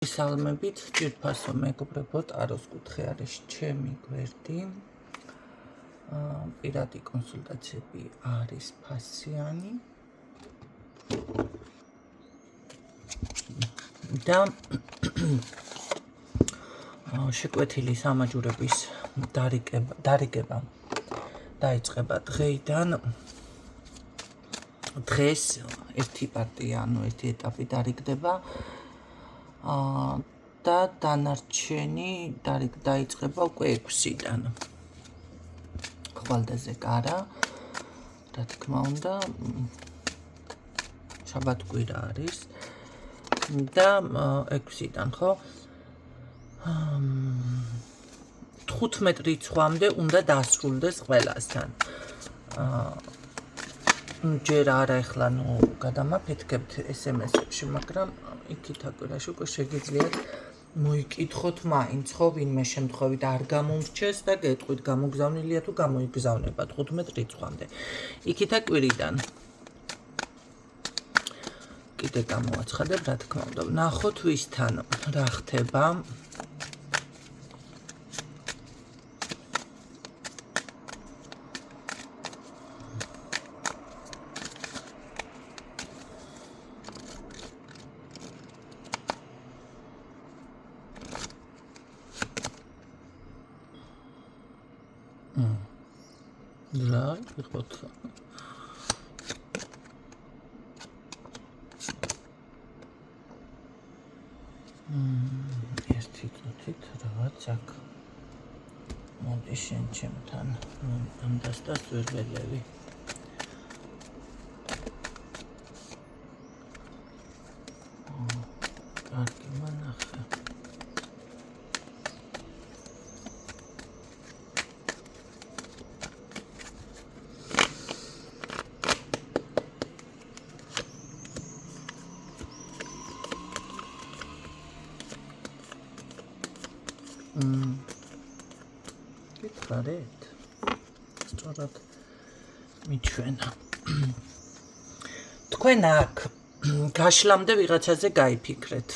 სალმებით ჭირფასო მეგობრებო, ტაროს კუთხე არის ჩემი გვერდი. პირადი კონსულტაციები არის ფასიანი. და შეკვეთილი სამაჯურების დარიგება დაიწყება დღეიდან. დღეს ერთი პარტია, ერთი ეტაპი დარიგდება. და დანარჩენი დაიწყება უკვე 6-დან. ხვალდაზე კარა, რა თქმა უნდა, შაბათ-კვირა არის და 6-დან, ხო? 15 რიცხვამდე უნდა დასრულდეს ყველასთან. ჯერ არა ეხლა გადამაფეთქებთ SMS-ებში, მაგრამ იქით აკვირაში უკვე შეგიძლიათ მოიკითხოთ მაინც, ხო, ვინმე შემთხვევით არ გამომრჩეს და გეტყვით გამოგზავნილია თუ გამოიგზავნება 15 რიცხვამდე. იქით აკვირიდან კიდე გამოაცხადებ, რა თქმა უნდა. ნახოთ ვისთან რა ხდება. რა იყოთ? ერთი წუთით რაღაც აქ მოდი შენ ჩემთან ამ დასტას ვერ ველევი. კარგი მანახე. გითხარით? სწორად მიჩვენა. თქვენ აქ გაშლამდე ვიღაცაზე გაიფიქრეთ.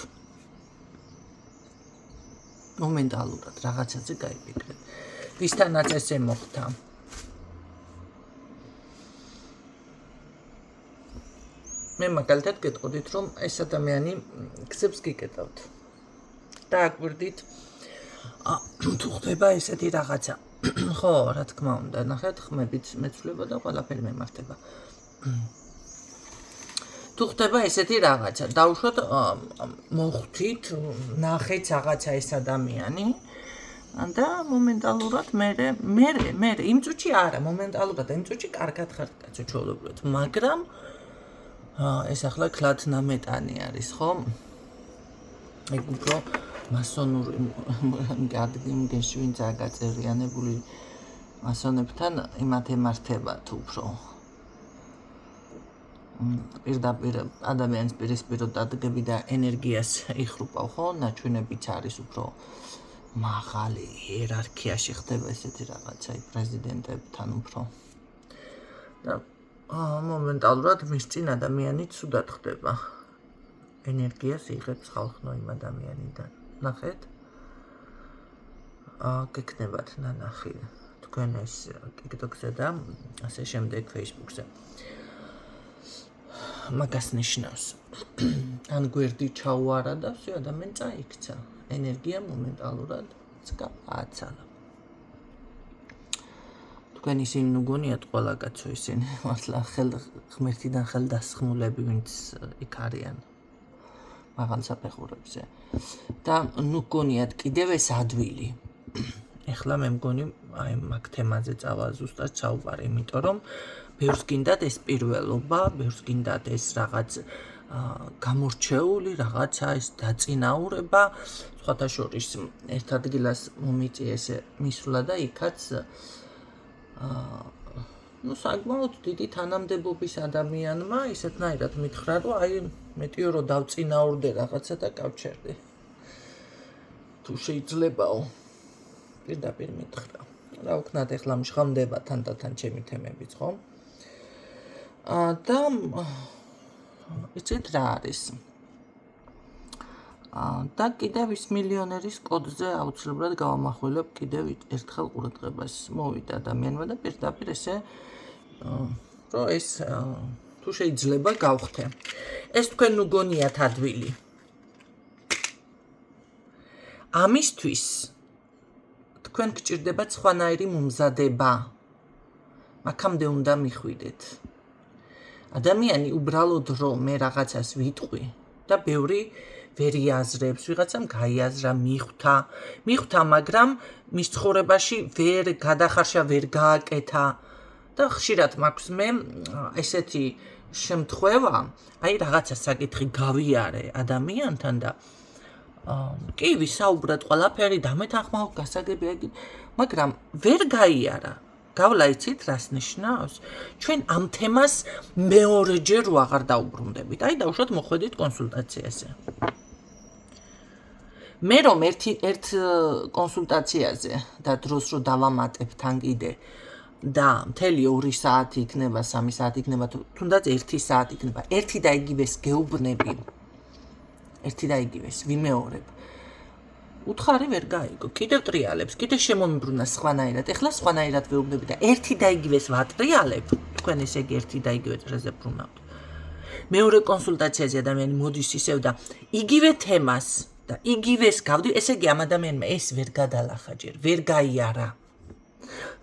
მომენტალურად რაღაცაზე გაიფიქრეთ. ვისთანაც ესე მოხდა. მე მაგალითად გეტყოდით, რომ ეს ადამიანი გზებს გიკეტავთ. და აკვირდით თუ ხდება ესეთი რაღაცა. ხო, რა თქმა უნდა, ნახეთ, ხმებით მეცვლება და ყველაფერი მემართება. თუ ხდება ესეთი რაღაცა, დავუშვათ მოხვდით, ნახეთ რაღაცა ეს ადამიანი და მომენტალურად მე იმ წუთში არა, მომენტალურად იმ წუთში კარგად ხართ კაცო ჩვეულებრივად, მაგრამ ეს ახლა ქლათნამეტანი არის, ხო? ეგ უფრო მასონური გადგიმგეში ვინც აგაწერიანებული მასონებთან იმათ ემართებათ უფრო. პირდაპირ ადამიანის პირისპიროდ დადგები და ენერგიას იხრუპავ, ხო? ნაჩვენებიც არის უფრო მაღალი იერარქიაში ხდება ესეთი რაღაცა პრეზიდენტებთან უფრო. და მომენტალურად მის წინ ადამიანი ცუდად ხდება. ენერგიას იღებს ხალხნო იმ ადამიანიდან. ნახეთ? გეკნებათ ნანახი თქვენ ეს TikTok-ზე და ასე შემდეგ Facebook-ზე. მაგას ნიშნავს. ან გვერდი ჩაუარა და ვсё ადამიანი წაიქცა. ენერგია მომენტალურად წააცალა. თქვენ ისინი ნუგონიათ ყველა კაცო ისინი მართლა ღმერთიდან ხელდასხმულები ვინც იქ არიან. მაღალ საფეხურებზე. და ნუგონიათ კიდევ ეს ადვილი. ეხლა მე მგონი აი მაგ თემაზე წავა ზუსტად საუბარი, იმიტომ რომ ბევრს გინდათ ეს პირველობა, ბევრს გინდათ ეს რაღაც გამორჩეული რაღაცა, ეს დაწინაურება, სხვათა შორის ერთ ადგილას მომიწიეს მისვლა და იქაც საკმაოდ დიდი თანამდებობის ადამიანმა ისეთნაირად მითხრა, რომ აი მეტიო რომ დავწინაურდე რაღაცა და გავჩერდე. თუ შეიძლებაო. პირდაპირ მითხრა. რა ვქნათ ეხლა მშხამდება თანდათან ჩემი თემებიც, ხო? და იცით რა არის? და კიდევ ის მილიონერის კოდზე აუცილებლად გავამახვილებ კიდევ ერთხელ ყურადღებას მოვიდა ადამიანმა და პირდაპირ ესე რომ ეს თუ შეიძლება გავხდე. ეს თქვენ ნუ გონიათ ადვილი. ამისთვის თქვენ გჭირდებათ სხვანაირი მომზადება. აქამდე უნდა მიხვიდეთ. ადამიანი უბრალოდ რომ მე რაღაცას ვიტყვი და ბევრი ვერ იაზრებს, ვიღაცამ გაიაზრა, მიხვდა, მაგრამ მის ცხოვრებაში ვერ გადახარშა, ვერ გააკეთა და ხშირად მაქვს მე ესეთი შემთხვევა, აი რაღაცა საკითხი გავიარე ადამიანთან და კი ვისაუბრად ყველაფერი დამეთანხმავ გასაგები, მაგრამ ვერ გაიარა. გავლა იცით რას ნიშნავს? ჩვენ ამ თემას მეორეჯერ აღარ დაუბრუნდებით. აი დავუშვათ მოხვედით კონსულტაციაზე. მე რომ ერთ კონსულტაციაზე და დროს რომ დავამატებ თან კიდე და მთელი 2 საათი იქნება, 3 საათი იქნება, თუნდაც 1 საათი იქნება. ერთი და იგივეს გეუბნები. ერთი და იგივეს ვიმეორებ. უთხარი ვერ გაიგო. კიდევ ტრიალებს, კიდევ შემომიბრუნა სხვანაირად. ეხლა სხვანაირად ვეუბნები და ერთი და იგივეს ვატრიალებ. თქვენ ესე იგი ერთი და იგივე წრეზე ბრუნავთ. მეორე კონსულტაციაზე ადამიანი მოდის ისევ და იგივე თემას და იგივეს გავდი, ესე იგი ამ ადამიანმა ეს ვერ გადალახა ჯერ, ვერ გაიარა.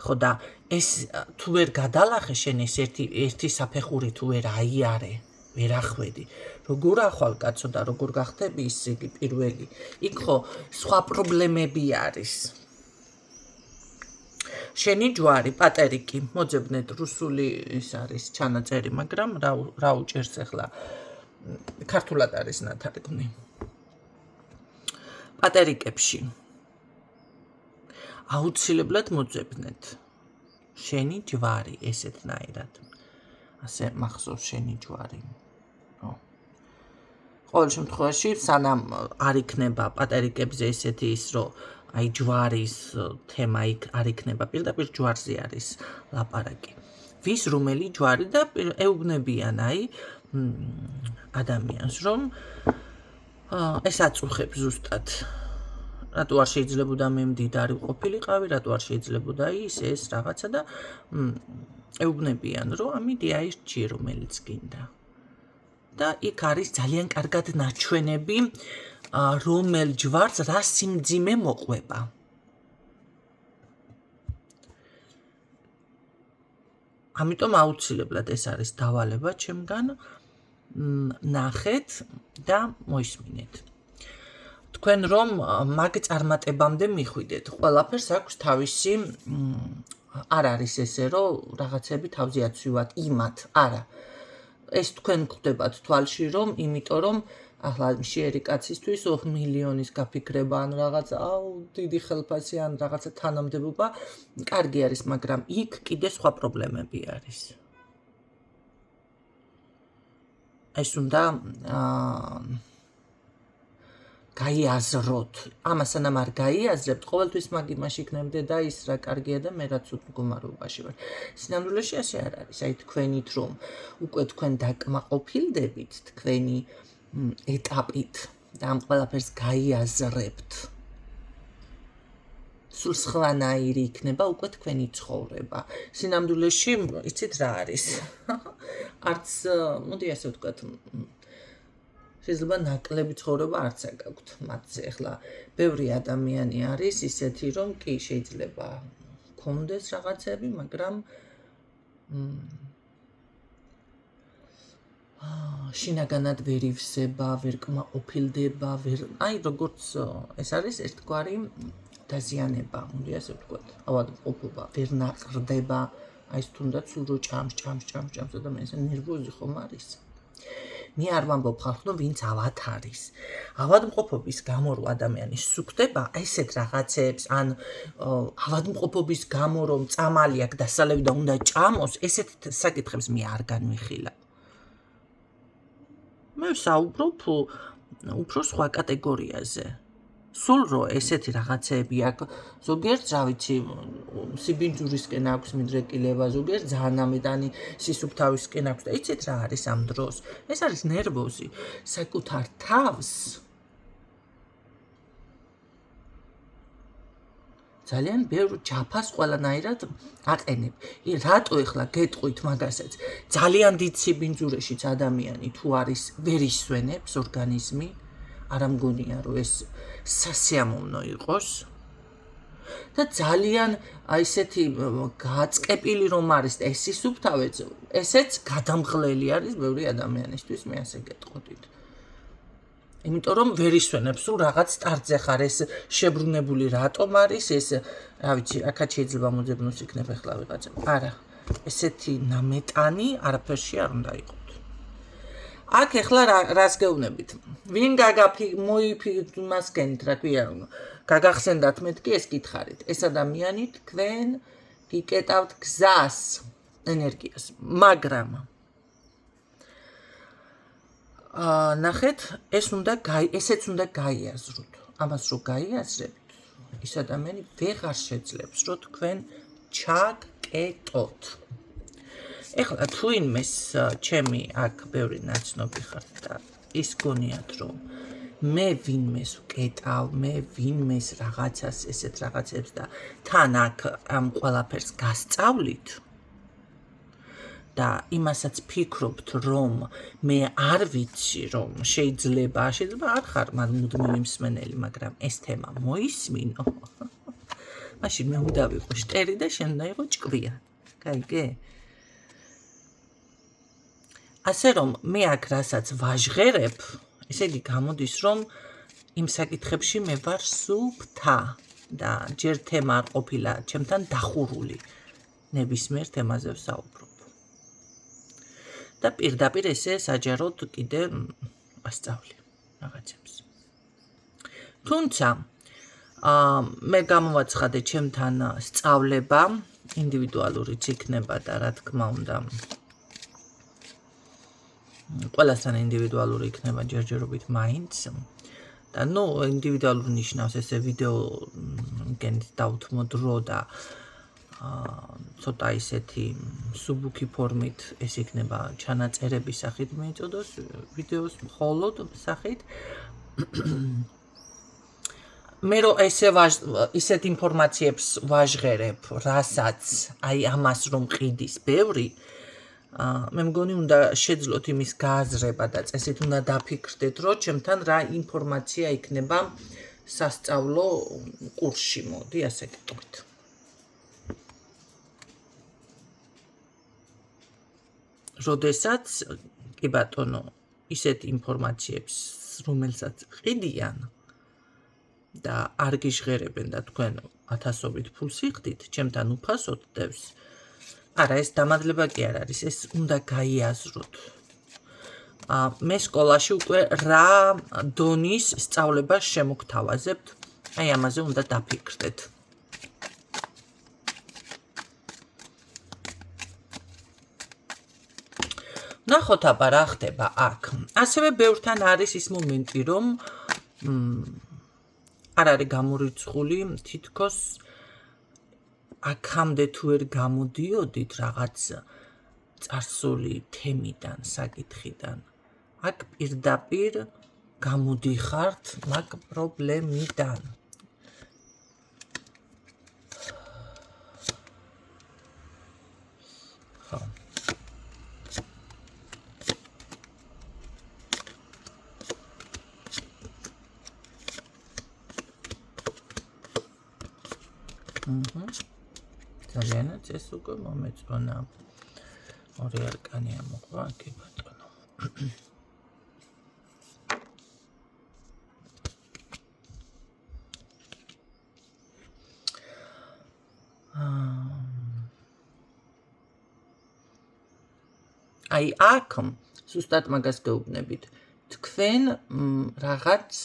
ხო და ეს თუ ვერ გადალახე შენ ეს ერთი საფეხური თუ ვერ აიარე, ვერ ახვედი. როგორ ახვალ კაცო და როგორ გახდები ის იგი პირველი. იქ ხო სხვა პრობლემები არის. შენი ჯვარი, პატერიკი, მოძებნეთ რუსული ის არის ჩანაწერი, მაგრამ რა უჭერს ახლა ქართულად არის ნათარგმნი. პატერიკებში აუცილებლად მოძებნეთ შენი ჯვარი ესეთნაირად. ასე მახსოვს შენი ჯვარი. ყოველ შემთხვევაში სანამ არ იქნება პატერიკებზე ესეთი ის რომ აი ჯვარის თემა არ იქნება, პირდაპირ ჯვარზე არის ლაპარაკი. ვის რომელი ჯვარი და ეუბნებიან აი ადამიანს რომ ეს აწუხებს ზუსტად. რატო არ შეიძლებოდა მე მდიდარი ყოფილიყავი, რატო არ შეიძლებოდა ეს რაღაცა და ეუბნებიან რომ ამიდი აი რჩი რომელიც გინდა. და იქ არის ძალიან კარგად ნაჩვენები რომელ ჯვარს რა სიმძიმე მოყვება. ამიტომ აუცილებლად ეს არის დავალება ჩემგან ნახეთ და მოისმინეთ. თქვენ რომ მაგ წარმატებამდე მიხვიდეთ, ყველაფერს აქვს თავისი არ არის ესე რომ რაღაცები თავზე აცვივად იმათ, არა. ეს თქვენ გვხვდებათ თვალში რომ იმიტომ რომ ახლა მშიერი კაცისთვის 2 მილიონის გაფიქრება ან რაღაცა დიდი ხელფასი ან რაღაცა თანამდებობა კარგი არის, მაგრამ იქ კიდე სხვა პრობლემები არის. ეს უნდა გაიაზროთ. ამას სანამ არ გაიაზრებთ, ყოველთვის მაგ იმაში იქნებდე და ის რა კარგია და მე რაც მდგომარეობაში ვარ. სინამდვილეში ასე არ არის. აი თქვენით რომ უკვე თქვენ დაკმაყოფილდებით თქვენი ეტაპით და ამ ყველაფერს გაიაზრებთ. სულ სხვანაირი იქნება უკვე თქვენი ცხოვრება. სინამდვილეში იცით რა არის? არც მოდი ასე ვთქვათ შეიძლება ნაკლები ცხოვრება არც აკაქვთ მათზე. ახლა ბევრი ადამიანი არის ისეთი რომ კი შეიძლება კონდეს რაღაცები, მაგრამ შინაგანად ვერ ივსება, ვერ კმაყოფილდება, აი როგორც ეს არის ერთგვარი დაზიანება, მოდი ასე ვთქვათ, ავადმყოფობა, ვერ ნაყრდება, აი თუნდაც სულ რო ჭამს ადამიანს ნერვოზი ხომ არის. მე არ ვამბობ ხალხო, ვინც ავად არის. ავადმყოფობის გამო რომ ადამიანი სუქდება, ესეთ რაღაცებს, ან ავადმყოფობის გამო რომ წამალი აქვს დასალევი და უნდა ჭამოს, ესეთ საკითხებს მე არ განვიხილავ. მე ვსაუბრობ უფრო სხვა კატეგორიაზე. სულ რო ესეთი რაღაცები აქვს, ზოგიერთ რა ვიცი, სიბინძურისკენ აქვს მიდრეკილება, ზოგიერთ ძალიან ამედანი სისუფთავისკენ აქვს და იცით რა არის ამ დროს? ეს არის ნერვოზი. საკუთარ თავს ძალიან ბევრ ჯაფას ყველანაირად აყენებ. რატო ეხლა გეტყვით მაგასაც? ძალიან დიდ სიბინძურეშიც ადამიანი თუ არის ვერ ისვენებს ორგანიზმი, არ მგონია რომ ეს სასიამოვნო იყოს. და ძალიან ესეთი გაწყეპილი რომ არის ეს სუფთავეც, ესეც გადამღლელი არის ბევრი ადამიანისთვის, მე ასე გეტყოდით. იმიტომ რომ ვერ ისვენებს, სულ რაღაც სტარტზე ხარ, ეს შებრუნებული რატომ არის, ეს რა ვიცი, აქაც შეიძლება მოძებნოს იქნებ ახლა ვიღაცა. არა, ესეთი ნამეტანი არაფერში არ უნდა იყოს. აქ ახლა რას გეუბნებით? ვინ მოიფიქრეთ, რა ქვია, გაგახსენდათ მეთქი ეს კითხარით. ეს ადამიანი თქვენ გიკეტავთ გზას ენერგიას, მაგრამ ნახეთ, ესეც უნდა გაიაზროთ. ამას რო გაიაზრებთ, ის ადამიანი ვეღარ შეძლებს, რომ თქვენ ჩაგკეტოთ. ეხლა თუ ინმეს ჩემი აქ ბევრი ნაცნობი ხართ და ის გონიათ რომ მე ვინმეს ვკეტავ, მე ვინმეს რაღაცას ესეთ რაღაცებს და თან აქ ამ ყველაფერს გასწავლით და იმასაც ფიქრობთ რომ მე არ ვიცი რომ შეიძლება არ ხარ მუდმივი მსმენელი, მაგრამ ეს თემა მოისმინო. მაშინ მე უნდა ვიყო შტერი და შენ უნდა იყო ჭკვია. გაიგე? ასე რომ მე აქ რასაც ვაჟღერებ, ესე იგი გამოდის რომ იმ საკითხებში მე ვარ სუფთა და ჯერ თემა არ ყოფილა ჩემთან დახურული. ნებისმიერ თემაზე ვსაუბრობ. და პირდაპირ ესე საჯაროდ კიდე ასწავლი რაღაცებს. თუმცა მე გამოვაცხადე ჩემთან სწავლება, ინდივიდუალურიც იქნება და რა თქმა უნდა ყველასთან ინდივიდუალური იქნება ჯერჯერობით მაინც და ნუ ინდივიდუალური ნიშნავს ესე ვიდეო გენით დავთმო დრო და ცოტა ისეთი სუბუქი ფორმით ეს იქნება ჩანაწერების სახით მიეწოდოს ვიდეოს მხოლოდ სახით მე რო ისეთ ინფორმაციებს ვაჟღერებ რასაც აი ამას რომ ყიდის ბევრი მე მგონი უნდა შეძლოთ იმის გააზრება და წესით უნდა დაფიქრდეთ რომ ჩემთან რა ინფორმაცია იქნება სასწავლო კურსში მოდი ასე გეტყვით როდესაც კი ბატონო ისეთ ინფორმაციებს რომელსაც ყიდიან და არ გიჟღერებენ და თქვენ ათასობით ფულს იხდით ჩემთან უფასოდ დევს არა ეს დამადლება კი არ არის ეს უნდა გაიაზროთ მე სკოლაში უკვე რა დონის სწავლებას შემოგთავაზებთ აი ამაზე უნდა დაფიქრდეთ ნახოთ აბა რა ხდება აქ ასევე ბევრთან არის ის მომენტი რომ არ არის გამორიცხული თითქოს აქამდე თუ ვერ გამოდიოდით რაღაც წარსული თემიდან, საკითხიდან აქ პირდაპირ გამოდიხართ მაგ პრობლემიდან ხო ძალიანაც ეს უკვე მომეწონა ორი არკანი ამოყვა კი ბატონო აი აქ ზუსტად მაგას გეუბნებით თქვენ რაღაც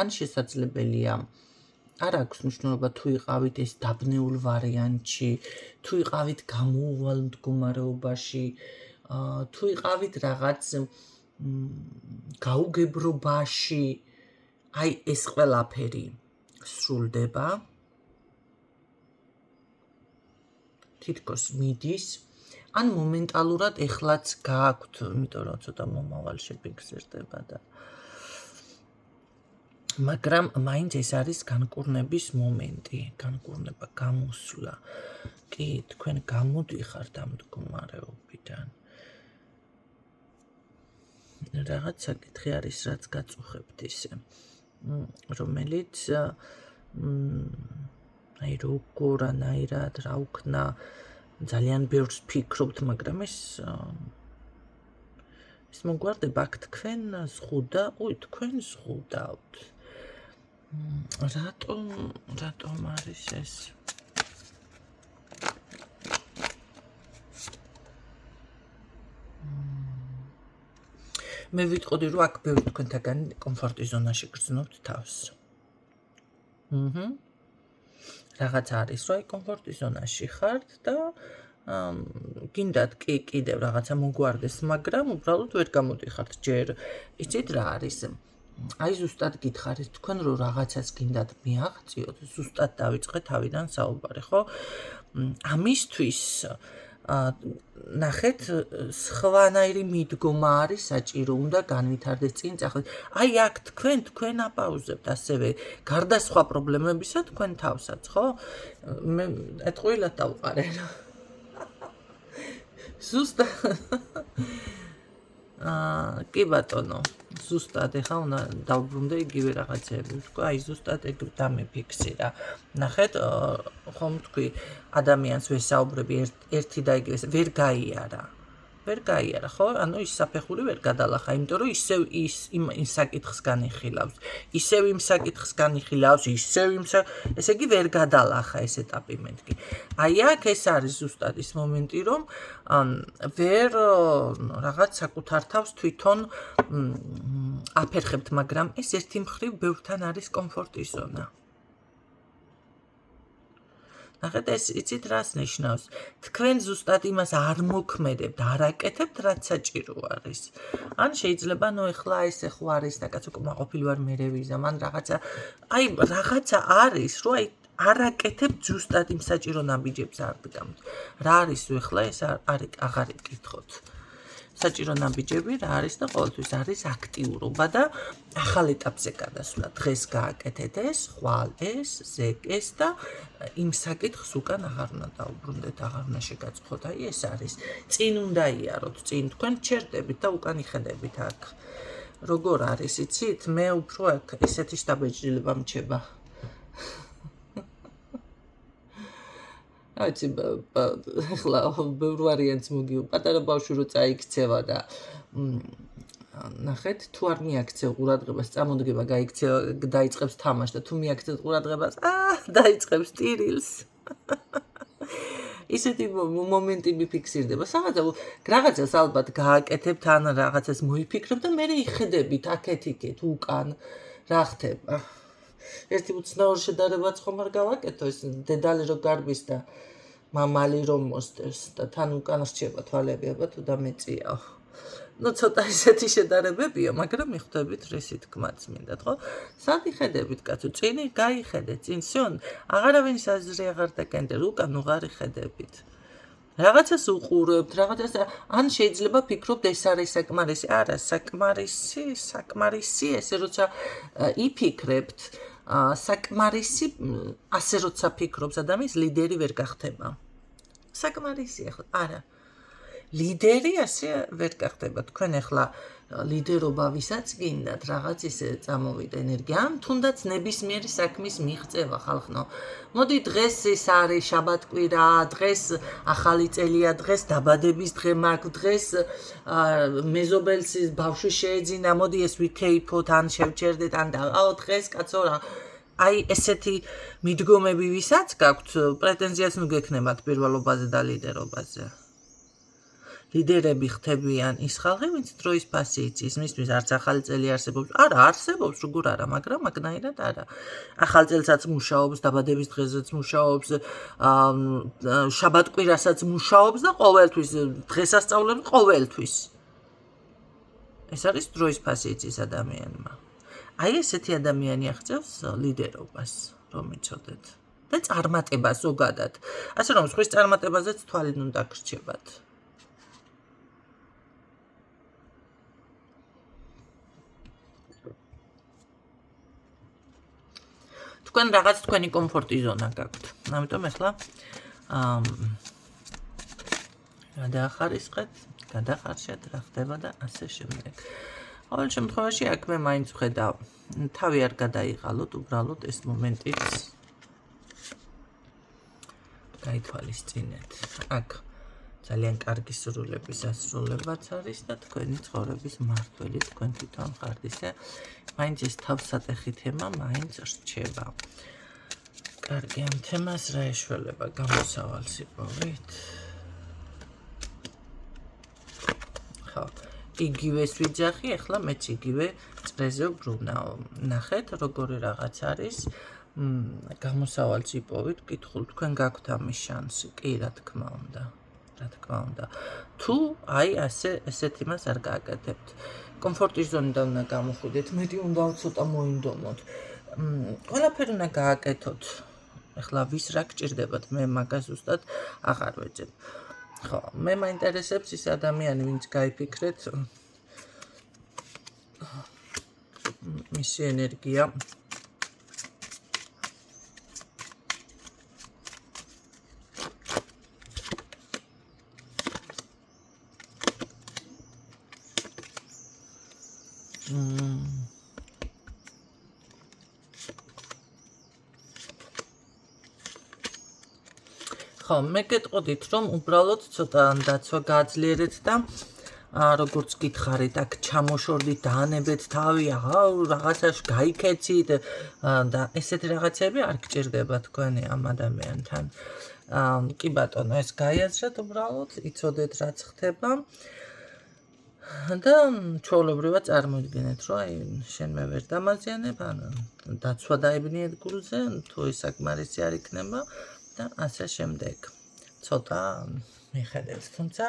ან შესაძლებელია არ აქვს მნიშვნელობა თუ იყავით ეს დაბნეულ ვარიანტში, თუ იყავით გამოუვალ მდგომარეობაში, თუ იყავით რაღაც გაუგებრობაში, აი ეს ყველაფერი სრულდება. თითქოს მიდის, ან მომენტალურად ეხლაც გააქვთ, იმიტომ რომ ცოტა მომავალ შეფიქსირდება და მაგრამ მაინც ეს არის განკურნების მომენტი, განკურნება, გამოსვლა. კი, თქვენ გამოდიხართ ამ მდგომარეობიდან. რაღაც საკითხი არის, რაც გაწუხებთ ისე, რომელიც აი როგორანაირად რა ვქნა, ძალიან ბევრს ფიქრობთ, მაგრამ ეს მოგვარდება აქ თქვენ თქვენ ზღუდავთ. რატომ არის ეს? მე ვიტყოდი, რომ აქ ბევრი თქვენთაგან კომფორტის ზონაში გრძნობთ თავს. რაღაც არის, რომ აი კომფორტის ზონაში ხართ და გინდათ კი კიდევ რაღაცა მოგვარდეს, მაგრამ უბრალოდ ვერ გამოდიხართ ჯერ. იცით რა არის? აი ზუსტად გითხარით თქვენ, რომ რაღაცას გინდათ მიაღწიოთ, ზუსტად დავიწყე თავიდან საუბარი, ხო? ამისთვის ნახეთ, სხვანაირი მიდგომა არის საჭირო, უნდა განვითარდეს წინ წახდეთ. აი აქ თქვენ აპაუზებთ ასევე გარდა სხვა პრობლემებისა თქვენ თავსაც, ხო? მე ეთყვილად დავყარე. ზუსტად კი ბატონო, ზუსტად ეხა უნდა დავბრუნდე იგივე რაღაცები, ვთქვა, აი ზუსტად ეგ დამიფიქსირა. ნახეთ, ხომ თქვი, ადამიანს ვესაუბრები ერთი და იგივე, ვერ გაიარა, ხო? ანუ ის საფეხური ვერ გადალახა, იმიტომ რომ ისევ იმ საკითხს განიხილავს. ისევ იმ საკითხს განიხილავს, ესე იგი ვერ გადალახა ეს ეტაპი მეთქი. აი აქ ეს არის ზუსტად ის მომენტი, რომ ვერ რაღაც საკუთარ თავს თვითონ აფერხებთ, მაგრამ ეს ერთი მხრივ ბევრთან არის კომფორტის ზონა. ნახეთ, ეს იცით რას ნიშნავს? თქვენ ზუსტად იმას არ მოქმედებთ, არ აკეთებთ, რაც საჭირო არის. ან შეიძლება ეხლა ესე ხო არის და კაც უკმაყოფილი ვარ მე რევიზა, მან რაღაცა არის, რომ აი არ აკეთებთ ზუსტად იმ საჭირო ნაბიჯებს არ დგამთ. რა არის ეხლა ეს აღარ იკითხოთ. საჭირო ნაბიჯები რა არის და ყოველთვის არის აქტიურობა და ახალ ეტაპზე გადასვლა. დღეს გააკეთეთ ეს, ხვალ ეს, ზეგ ეს და იმ საკითხს უკან აღარ უნდა დაუბრუნდეთ, აღარ უნდა შეგაწუხოთ. აი ეს არის. წინ უნდა იაროთ, წინ თქვენ ჩერდებით და უკან იხედებით აქ. როგორ არის, იცით? მე უფრო აქ ესეთი შთაბეჭდილება მჩება. აიცი ახლა ბევრ ვარიანტს მოგიუ პატარა ბავშვი რო წაიქცევა და ნახეთ თუ არ მიაქცევ ყურადღებას წამოდგება დაიწყებს თამაში და თუ მიაქცევ ყურადღებას დაიწყებს ტირილს ისეთი მომენტი მიფიქსირდება რაღაცას ალბათ გააკეთებთ ან რაღაცას მოიფიქრებთ და მე იხედებით აქეთ-იქით უკან რა ხდება ერთი უცნაურ შედარებაც ხომ არ გავაკეთო ეს დედალი რო გარბის და მამალი რომ მოსდევს და თან უკან რჩება თვალები აბა თუ დამეწიაო. ნუ ცოტა ისეთი შედარებებია, მაგრამ მიხვდებით რისი თქმაც მინდათ, ხო? სად იხედებით კაცო, წინი გაიხედეთ, წინ სიონ, აღარავის აზრი აღარ დაკენდეთ, უკან უღარ იხედებით. რაღაცას უყურებთ, რაღაცას ან შეიძლება ფიქრობთ ეს არის საკმარისი, არა, საკმარისი ესე როცა იფიქრებთ საკმარისი ასე როცა ფიქრობს ადამიანს ლიდერი ვერ გახდება. საკმარისია ხო? არა. ლიდერი ასე ვერ გახდება. თქვენ ახლა ლიდერობა ვისაც გინდათ, რაღაც ისე წამოვიდა ენერგია, ან თუნდაც ნებისმიერი საქმის მიღწევა ხალხნო. მოდი დღეს ეს არის შაბათკვირა, დღეს ახალი წელია, დღეს დაბადების დღე მაქვს, დღეს მეზობელს ბავშვი შეეძინა, მოდი ეს ვიქეიფოთ, ან შევჩერდეთ, ან დღეს კაცო რა. აი ესეთი მიდგომები ვისაც გაქვთ, პრეტენზიას ნუ გექნებათ პირველობაზე და ლიდერობაზე. ლიდერები ხდებიან ის ხალხი, ვინც დროის ფასი იცის, მისთვის არც ახალი წელი არსებობს. არა, არსებობს, როგორ არა, მაგრამ მაგნაირად არა. ახალ წელსაც მუშაობს, დაბადების დღესაც მუშაობს, შაბათკვირასაც მუშაობს და ყოველთვის დღესასწაულები ყოველთვის. ეს არის დროის ფასი იცის ადამიანმა. აი ესეთი ადამიანი აღწევს ლიდერობას, რომ იცოდეთ. და წარმატებას ზოგადად. ასე რომ სხვის წარმატებაზეც თვალით უნდა გრჩებათ. თქვენ რაღაც თქვენი კომფორტი ზონა გაქვთ. ამიტომ ახლა გადაახარისხეთ, გადახარშეთ რა ხდება და ასე შემდეგ. ყოველ შემთხვევაში აქ მე მაინც ვხედავ, თავი არ გადაიღალოთ, უბრალოდ ეს მომენტიც გაითვალისწინეთ. აქ ძალიან კარგი სრულების ასრულებაც არის და თქვენი ცხოვრების მმართველი თქვენ თვითონ ხართ, ისე მაინც ეს თავსატეხი თემა მაინც რჩება. კარგი, ამ თემას რა ეშველება გამოსავალს იპოვეთ? ხო, იგივეს ვიძახი, ახლა მეც იგივე წრეზე ვბრუნავ. ნახეთ, როგორი რაღაც არის. გამოსავალს იპოვეთ, ვკითხულ, თქვენ გაქვთ ამის შანსი? კი, რა თქმა უნდა. თუ აი ესეთ იმას არ გააკეთებთ. კომფორტის ზონიდან უნდა გამოხვიდეთ, მეტი უნდა ცოტა მოინდომოთ. ყველაფერი უნდა გააკეთოთ. ახლა ვის რა გჭირდებათ? მე მაგას ზუსტად აღარ ვეძებ. ხო, მე მაინტერესებს ის ადამიანი, ვინც გაიფიქრეთ მისი ენერგია ხო, მე გეტყოდით, რომ უბრალოდ ცოტა დაცვა გააძლიერეთ და როგორც გითხარით, აქ ჩამოშორდით, დაანებეთ თავი, რაღაცაში გაიქეცით და ესეთი რაღაცები არ გჭირდება თქვენი ამ ადამიანთან. კი ბატონო, ეს გაიაზრეთ უბრალოდ, იცოდეთ რაც ხდება და ჩვეულებრივად წარმოიდგინეთ, რომ აი შენ მე ვერ დამაზიანებ, ან დაცვა დაებნიეთ გულზე, თუ ეს საკმარისი არ იქნება და ასე შემდეგ. ცოტა მიხედეთ, თუმცა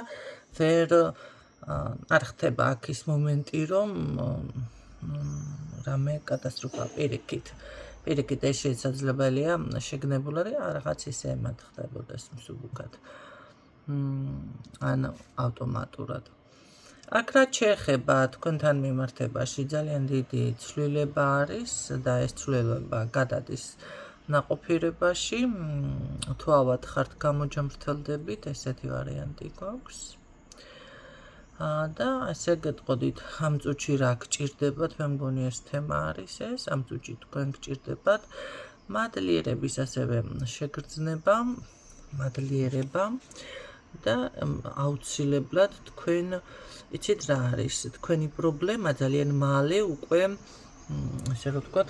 ვერ არ ხდება აქ ის მომენტი, რომ რამე კატასტროფა პირიქით ეს შესაძლებელია შეგნებულარი რაღაც ისე ემად ხდებოდეს მსუბუქად. ან ავტომატურად. აქ რაც შეეხება თქვენთან მიმართებაში ძალიან დიდი ცვლილება არის და ეს ცვლილება გადადის ნაყოფიერებაში. თუ ავად ხართ გამოჯამრთელდებით, ესეთი ვარიანტი გვაქვს. და ესე გეტყოდით, ამ წუთში რა გჭირდებათ, მე მგონი ეს თემა არის ეს, ამ წუთში თქვენ გჭირდებათ მადლიერების ასევე შეგრძნება, მადლიერება და აუცილებლად თქვენ იცით რა არის, თქვენი პრობლემა ძალიან მალე უკვე ესე რომ ვთქვათ,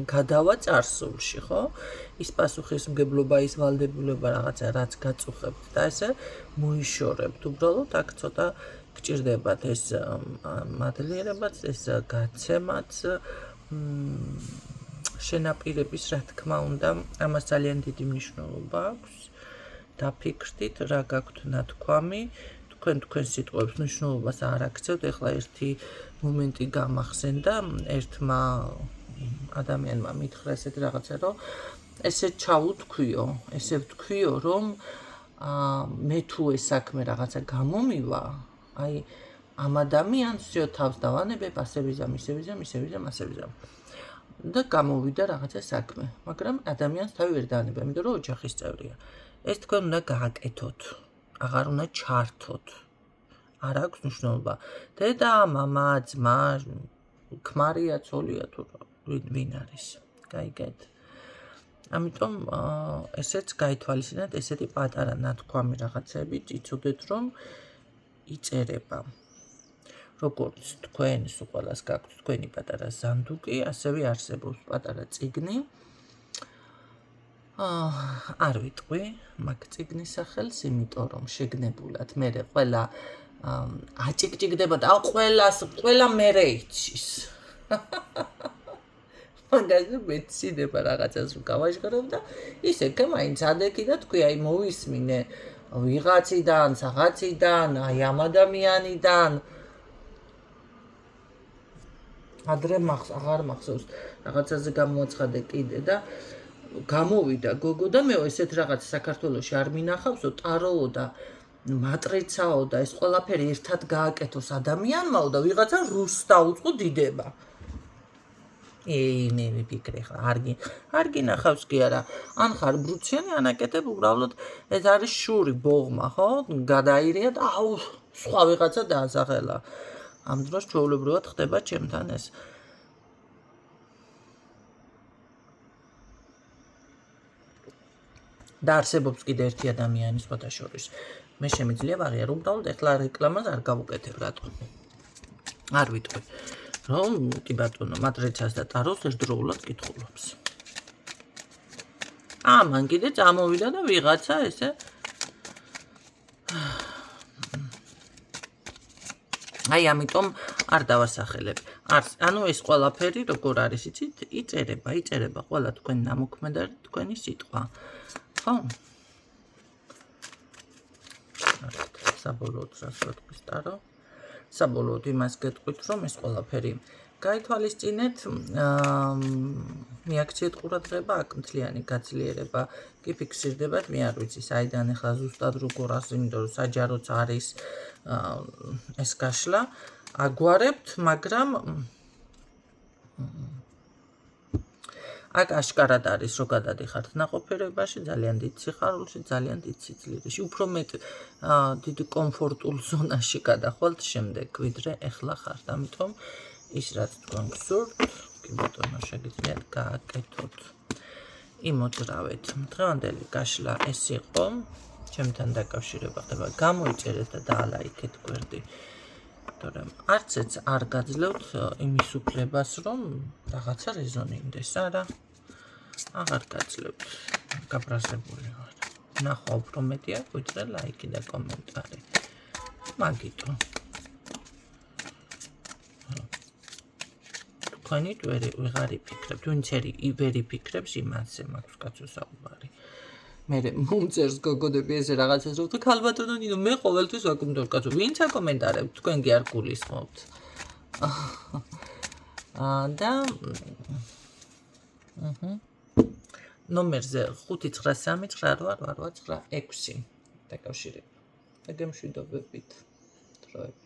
გადავა წარსულში, ხო? ის პასუხისმგებლობა, ის ვალდებულება რაღაცა რაც გაწუხებთ და ესე მოიშორებთ. უბრალოდ აქ ცოტა გჭირდებათ ეს მადლიერებაც, ეს გაცემაც, შენაპირების, რა თქმა უნდა, ამას ძალიან დიდი მნიშვნელობა აქვს. დაფიქრდით, რა გაქვთ ნათქვამი, თქვენ სიტყვებს მნიშვნელობას არ აქცევთ. ეხლა ერთი მომენტი გამახსენდა, ერთმა ადამიანმა მითხრა ესეთ რაღაცა, რომ ესე ჩაუთქვიო, ესე ვთქვიო, რომ მე თუ ეს საქმე რაღაცა გამომივა, აი ამ ადამიანს თავს დავანებებ, ასე ვიზამ. და გამოვიდა რაღაცა საქმე, მაგრამ ადამიანს თავი ვერ დაანებებ, იმიტომ რომ ოჯახის წევრია. ეს თქვენ უნდა გააკეთოთ, აღარ უნდა ჩართოთ. არ აქვს მნიშვნელობა. დედა, მამა, ძმა, ქმარია, ცოლია თუ ვინ არის. გაიგეთ? ამიტომ ესეც გაითვალისწინეთ, ესეთი პატარა ნათქვამი რაღაცები, იცოდეთ რომ იწერება. როგორც თქვენ სულ ყველას გაქვთ თქვენი პატარა ზანდუკი, ასევე არსებობს პატარა წიგნი. არ ვიტყვი მაგ წიგნის სახელს, იმიტომ რომ შეგნებულად მე ყველა აჭიკჭიკდება და ყველა მერე იცის. მაგაზე მეცინება რაღაცას გავაშკარავ და ისე კი მაინც ადექი და თქვი აი მოვისმინე ვიღაციდან, საღაციდან, აი ამ ადამიანიდან. ადრე აღარ მახსოვს რაღაცაზე გამოაცხადე კიდე და გამოვიდა გოგო და მე ესეთ რაღაც საქართველოში არ მინახავსო, ტაროო და მატრიცაო და ეს ყველაფერი ერთად გააკეთოს ადამიანმაო და ვიღაცა რუსს დაუწყო დიდება. მე ვიფიქრე ხა არ გინახავს კი არა ან ხარ ბრუციანი ან აკეთებ უბრალოდ ეს არის შური ბოღმა ხო გადაირია და აუ სხვა ვიღაცა დაასახელა ამ დროს ჩვეულებრივად ხდება ჩემთან ეს და არსებობს კიდე ერთი ადამიანი სხვათა შორის მე შემიძლია ვაღიარო უბრალოდ ეხლა რეკლამას არ გავუკეთებ რატო არ ვიტყვი რომ კი ბატონო მატრიცას და ტაროს ერთდროულად კითხულობს მან კიდე წამოვიდა და ვიღაცა ესე აი ამიტომ არ დავასახელებ ანუ ეს ყველაფერი როგორ არის იცით იწერება ყველა თქვენი ნამოქმედა და თქვენი სიტყვა ხო საბოლოოდ რას ვეთქვი ტარო საბოლოოდ იმას გეტყვით რომ ეს ყველაფერი გაითვალისწინეთ მიაქციეთ ყურადღება აქ მთლიანი გაძლიერება კი ფიქსირდებათ მე არ ვიცი საიდან ახლა ზუსტად როგორ იმიტომ რომ საჯაროც არის ეს გაშლა აგვარებთ მაგრამ აქ აშკარად არის რომ გადადიხართ ნაყოფიერებაში ძალიან დიდ სიხარულში ძალიან დიდ სიძლიერეში უფრო მეტ დიდ კომფორტულ ზონაში გადახვალთ შემდეგ ვიდრე ეხლა ხართ ამიტომ ის რაც თქვენ გსურთ კი ბატონო შეგიძლიათ გააკეთოთ იმოძრავეთ დღევანდელი გაშლა ეს იყო ჩემთან დაკავშირება ხდება გამოიწერეთ და დაალაიქეთ გვერდი თორემ არცეც არ გაძლევთ იმის უფლებას რომ რაღაცა რეზონინდეს არა აღარ გაძლევთ გაბრაზებული ვარ ნახვა უფრო მეტია ვიდრე ლაიკი და კომენტარი მაგიტო თქვენი ვეღარ იფიქრებთ ვინც ვერ იფიქრებს იმაზე მაქვს კაცო საუბარი მე მომწერს გოგოდები ესე რაღაცას რომ თუ ქალბატონო ნინო მე ყოველთვის ვაკომენტარ კაცო ვინც აკომენტარებთ თქვენ კი არ გულისხმობთ და ნომერზე 593988896 დაკავშირებით და გემშვიდობებით დროებით